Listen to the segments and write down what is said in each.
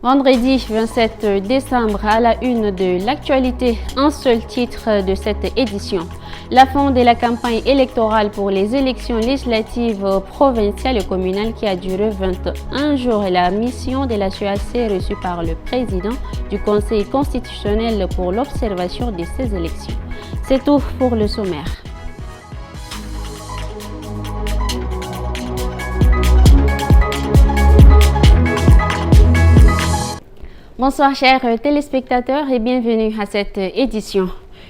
Vendredi 27 décembre, à la une de l'actualité, un seul titre de cette édition. La fin de la campagne électorale pour les élections législatives provinciales et communales qui a duré 21 jours et la mission de la CEAC reçue par le président du Conseil constitutionnel pour l'observation de ces élections. C'est tout pour le sommaire. Bonsoir chers téléspectateurs et bienvenue à cette édition.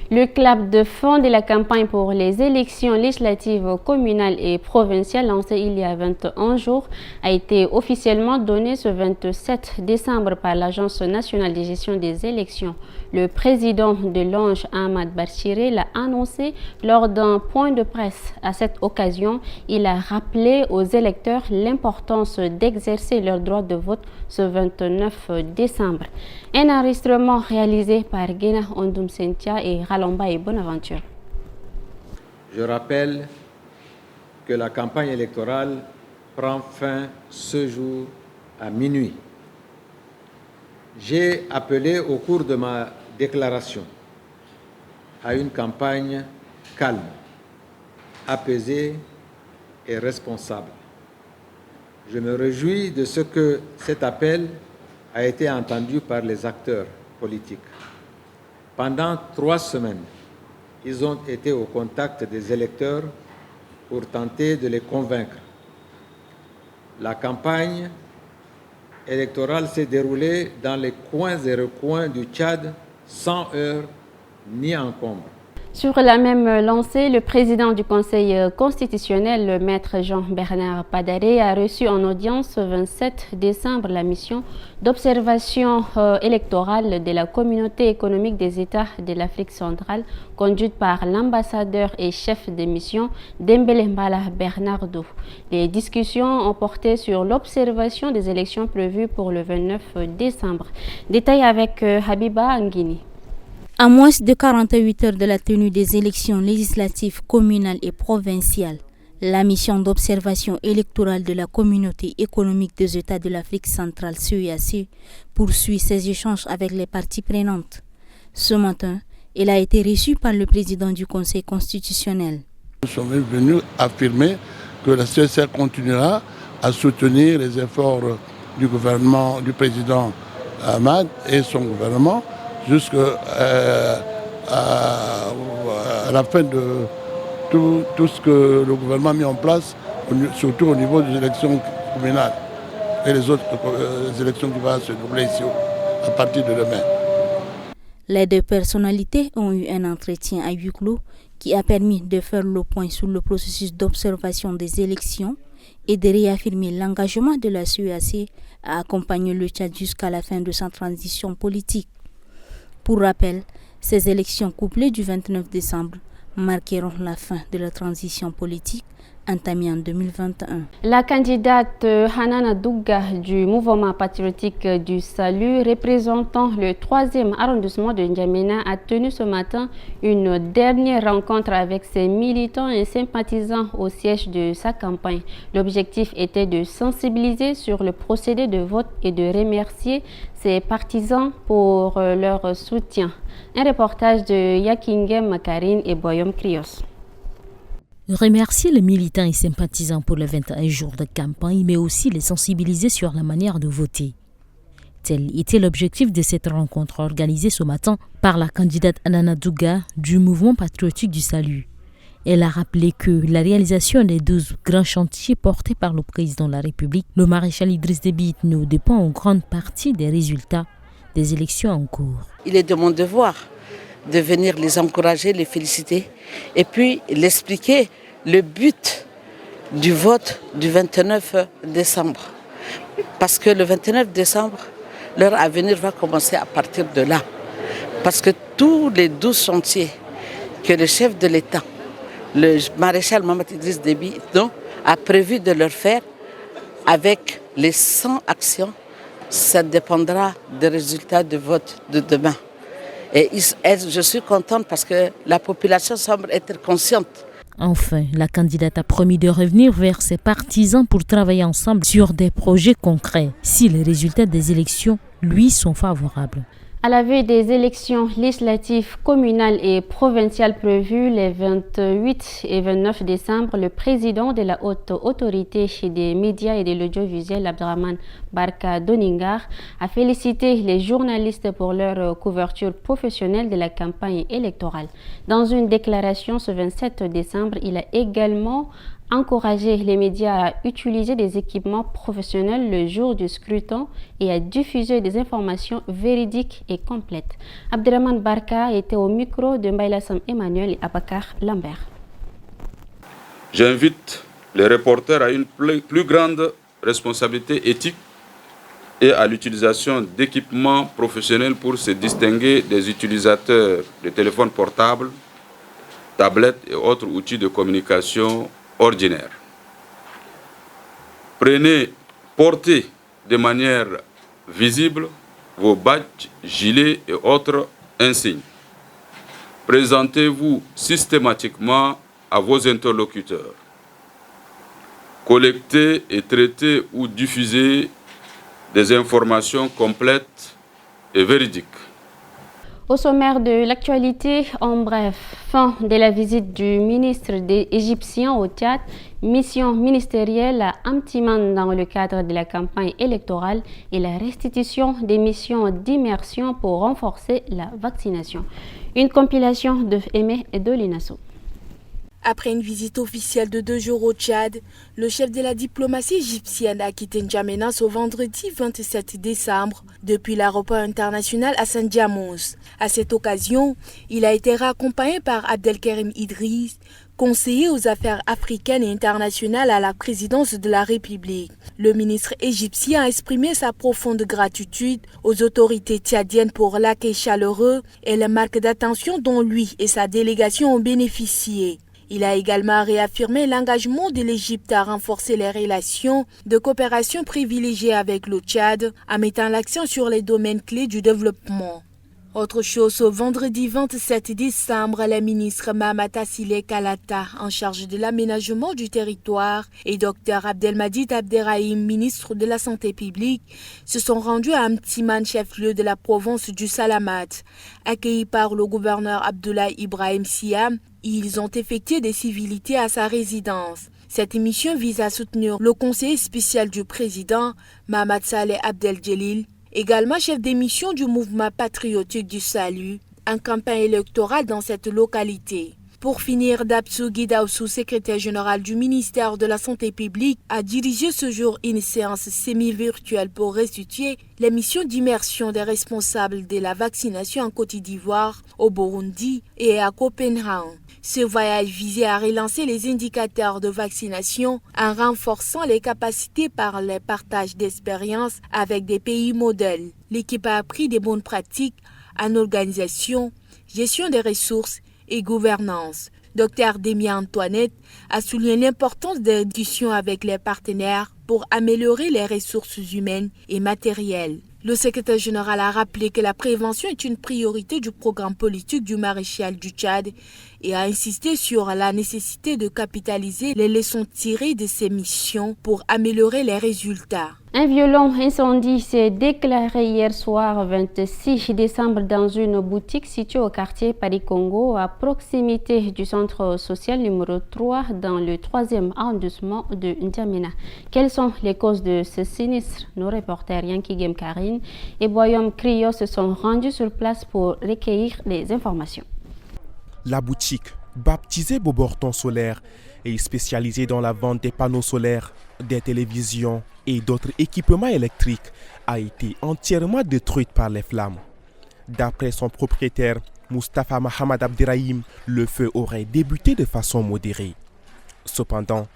Le clap de fin de la campagne pour les élections législatives communales et provinciales lancé il y a 21 jours a été officiellement donné ce 27 décembre par l'Agence nationale de gestion des élections. Le président de l'ANGE, Ahmad Barchiré, l'a annoncé lors d'un point de presse. À cette occasion, il a rappelé aux électeurs l'importance d'exercer leur droit de vote ce 29 décembre. Un enregistrement réalisé par Guéna Ondum Sentia et Ralomba et Bonaventure. Je rappelle que la campagne électorale prend fin ce jour à minuit. J'ai appelé au cours de ma déclaration à une campagne calme, apaisée et responsable. Je me réjouis de ce que cet appel a été entendu par les acteurs politiques. Pendant 3 semaines, ils ont été au contact des électeurs pour tenter de les convaincre. La campagne électorale s'est déroulée dans les coins et recoins du Tchad sans heurts ni encombre. Sur la même lancée, le président du Conseil constitutionnel, le maître Jean-Bernard Padaré, a reçu en audience le 27 décembre la mission d'observation électorale de la communauté économique des États de l'Afrique centrale, conduite par l'ambassadeur et chef de mission Dembélé Mbala Bernardo. Les discussions ont porté sur l'observation des élections prévues pour le 29 décembre. Détail avec Habiba Anguini. À moins de 48 heures de la tenue des élections législatives communales et provinciales, la mission d'observation électorale de la communauté économique des États de l'Afrique centrale CEAC poursuit ses échanges avec les parties prenantes. Ce matin, elle a été reçue par le président du Conseil constitutionnel. Nous sommes venus affirmer que la CEAC continuera à soutenir les efforts du gouvernement, du président Ahmad et son gouvernement, jusqu'à la fin de tout ce que le gouvernement a mis en place, surtout au niveau des élections communales et les autres élections qui vont se dérouler ici à partir de demain. Les deux personnalités ont eu un entretien à huis clos qui a permis de faire le point sur le processus d'observation des élections et de réaffirmer l'engagement de la CEAC à accompagner le Tchad jusqu'à la fin de sa transition politique. Pour rappel, ces élections couplées du 29 décembre marqueront la fin de la transition politique entamée en 2021. La candidate Hanana Douga du mouvement patriotique du Salut, représentant le 3e arrondissement de N'Djamena, a tenu ce matin une dernière rencontre avec ses militants et sympathisants au siège de sa campagne. L'objectif était de sensibiliser sur le procédé de vote et de remercier ses partisans pour leur soutien. Un reportage de Yakingem Makarine et Boyom Krios. Remercier les militants et sympathisants pour les 21 jours de campagne, mais aussi les sensibiliser sur la manière de voter. Tel était l'objectif de cette rencontre organisée ce matin par la candidate Hanana Douga du mouvement patriotique du Salut. Elle a rappelé que la réalisation des 12 grands chantiers portés par le président de la République, le maréchal Idriss Déby Itno, dépend en grande partie des résultats des élections en cours. Il est de mon devoir de venir les encourager, les féliciter et puis l'expliquer le but du vote du 29 décembre. Parce que le 29 décembre, leur avenir va commencer à partir de là. Parce que tous les 12 chantiers que le chef de l'État, le maréchal Mohamed Idriss Déby Itno, a prévu de leur faire avec les 100 actions, ça dépendra des résultats du vote de demain. Et je suis contente parce que la population semble être consciente. Enfin, la candidate a promis de revenir vers ses partisans pour travailler ensemble sur des projets concrets si les résultats des élections lui, sont favorables. À la veille des élections législatives communales et provinciales prévues les 28 et 29 décembre, le président de la haute autorité des médias et de l'audiovisuel, Abdraman Barka Doningar, a félicité les journalistes pour leur couverture professionnelle de la campagne électorale. Dans une déclaration ce 27 décembre, il a également encourager les médias à utiliser des équipements professionnels le jour du scrutin et à diffuser des informations véridiques et complètes. Abdraman Barka était au micro de Mbaylassam Emmanuel et Abakar Lambert. J'invite les reporters à une plus grande responsabilité éthique et à l'utilisation d'équipements professionnels pour se distinguer des utilisateurs de téléphones portables, tablettes et autres outils de communication ordinaire. Portez de manière visible vos badges, gilets et autres insignes. Présentez-vous systématiquement à vos interlocuteurs. Collectez et traitez ou diffusez des informations complètes et véridiques. Au sommaire de l'actualité, en bref, fin de la visite du ministre égyptien au Tchad, mission ministérielle à Amtiman dans le cadre de la campagne électorale et la restitution des missions d'immersion pour renforcer la vaccination. Une compilation de Aimé et de Linasso. Après une visite officielle de 2 jours au Tchad, le chef de la diplomatie égyptienne a quitté N'Djamena ce vendredi 27 décembre depuis l'aéroport international Hassan Diamos. À cette occasion, il a été raccompagné par Abdelkarim Idriss, conseiller aux affaires africaines et internationales à la présidence de la République. Le ministre égyptien a exprimé sa profonde gratitude aux autorités tchadiennes pour l'accueil chaleureux et les marques d'attention dont lui et sa délégation ont bénéficié. Il a également réaffirmé l'engagement de l'Égypte à renforcer les relations de coopération privilégiées avec le Tchad en mettant l'accent sur les domaines clés du développement. Autre chose, ce vendredi 27 décembre, les ministres Mamata Sile Kalata, en charge de l'aménagement du territoire, et Dr Abdelmadid Abderrahim, ministre de la Santé publique, se sont rendus à Amtiman, chef-lieu de la province du Salamat. Accueillis par le gouverneur Abdoulaye Ibrahim Siam, ils ont effectué des civilités à sa résidence. Cette mission vise à soutenir le conseiller spécial du président, Mamad Saleh Abdel-Djelil, également chef d'émission du mouvement patriotique du salut, en campagne électorale dans cette localité. Pour finir, Dapsou Guidaoussou, secrétaire général du ministère de la Santé publique, a dirigé ce jour une séance semi-virtuelle pour restituer les missions d'immersion des responsables de la vaccination en Côte d'Ivoire, au Burundi et à Copenhague. Ce voyage visait à relancer les indicateurs de vaccination en renforçant les capacités par le partage d'expériences avec des pays modèles. L'équipe a appris des bonnes pratiques en organisation, gestion des ressources et gouvernance. Dr Demia Antoinette a souligné l'importance des discussions avec les partenaires pour améliorer les ressources humaines et matérielles. Le secrétaire général a rappelé que la prévention est une priorité du programme politique du maréchal du Tchad et a insisté sur la nécessité de capitaliser les leçons tirées de ces missions pour améliorer les résultats. Un violent incendie s'est déclaré hier soir 26 décembre dans une boutique située au quartier Paris-Congo à proximité du centre social numéro 3 dans le 3e arrondissement de N'Djamena. Quelles sont les causes de ce sinistre? Nos reporters Yanki Game Karine et Boyom Crio se sont rendus sur place pour recueillir les informations. La boutique, baptisée Boborton Solaire, est spécialisée dans la vente des panneaux solaires, des télévisions et d'autres équipements électriques, a été entièrement détruite par les flammes. D'après son propriétaire, Moustapha Mohamed Abderrahim, le feu aurait débuté de façon modérée. Cependant,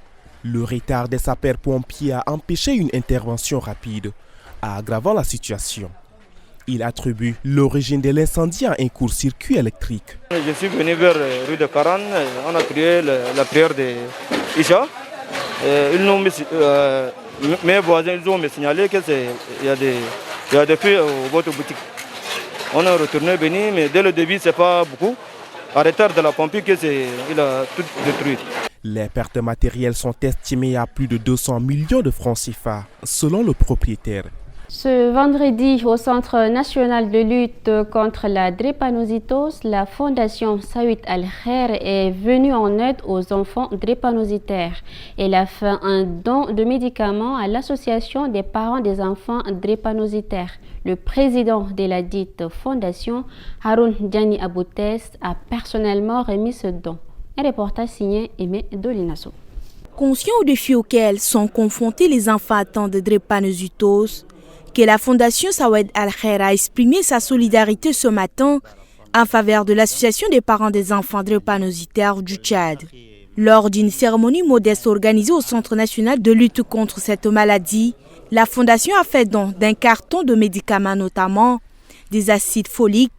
le retard des sapeurs-pompiers a empêché une intervention rapide, aggravant la situation. Il attribue l'origine de l'incendie à un court-circuit électrique. Je suis venu vers rue de Caran, on a prié la prière de Isha. Mes voisins ont me signalé qu'il y a des feux au votre boutique. On a retourné venir, mais dès le début, ce n'est pas beaucoup. À retard de la pompe, il a tout détruit. Les pertes matérielles sont estimées à plus de 200 millions de francs CFA, selon le propriétaire. Ce vendredi, au Centre national de lutte contre la drépanocytose, la Fondation Saouid Al-Khair est venue en aide aux enfants drépanocytaires. Elle a fait un don de médicaments à l'association des parents des enfants drépanocytaires. Le président de la dite fondation, Haroun Diani Aboutès, a personnellement remis ce don. Un reportage signé Aimé Dolinasso. Conscients aux défis auxquels sont confrontés les enfants atteints de drépanocytose, que la Fondation Saouid Al-Khair a exprimé sa solidarité ce matin en faveur de l'association des parents des enfants drépanocytaires du Tchad. Lors d'une cérémonie modeste organisée au Centre national de lutte contre cette maladie, la Fondation a fait don d'un carton de médicaments, notamment des acides foliques,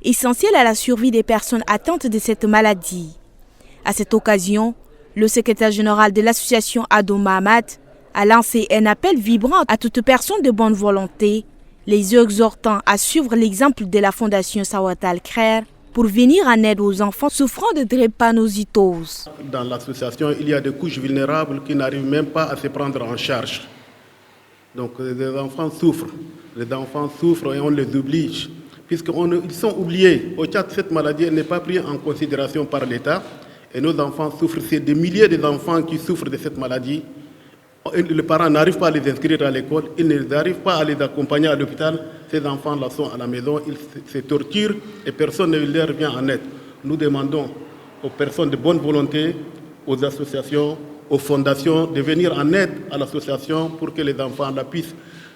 essentiels à la survie des personnes atteintes de cette maladie. À cette occasion, le secrétaire général de l'association Ado Mahamat a lancé un appel vibrant à toute personne de bonne volonté, les exhortant à suivre l'exemple de la Fondation Saouid Al-Khair pour venir en aide aux enfants souffrant de drépanocytose. Dans l'association, il y a des couches vulnérables qui n'arrivent même pas à se prendre en charge. Donc les enfants souffrent et on les oblige, puisqu'ils sont oubliés. Au Tchad, cette maladie n'est pas prise en considération par l'État et nos enfants souffrent. C'est des milliers d'enfants qui souffrent de cette maladie. Les parents n'arrivent pas à les inscrire à l'école, ils n'arrivent pas à les accompagner à l'hôpital. Ces enfants-là sont à la maison, ils se torturent et personne ne leur vient en aide. Nous demandons aux personnes de bonne volonté, aux associations, aux fondations de venir en aide à l'association pour que les enfants puissent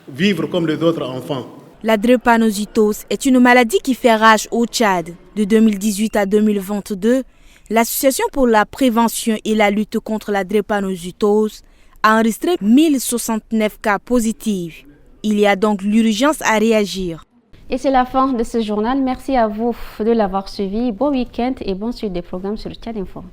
vivre comme les autres enfants. La drépanocytose est une maladie qui fait rage au Tchad. De 2018 à 2022, l'Association pour la prévention et la lutte contre la drépanocytose a enregistré 1069 cas positifs. Il y a donc l'urgence à réagir. Et c'est la fin de ce journal. Merci à vous de l'avoir suivi. Bon week-end et bonne suite des programmes sur Tchad Info.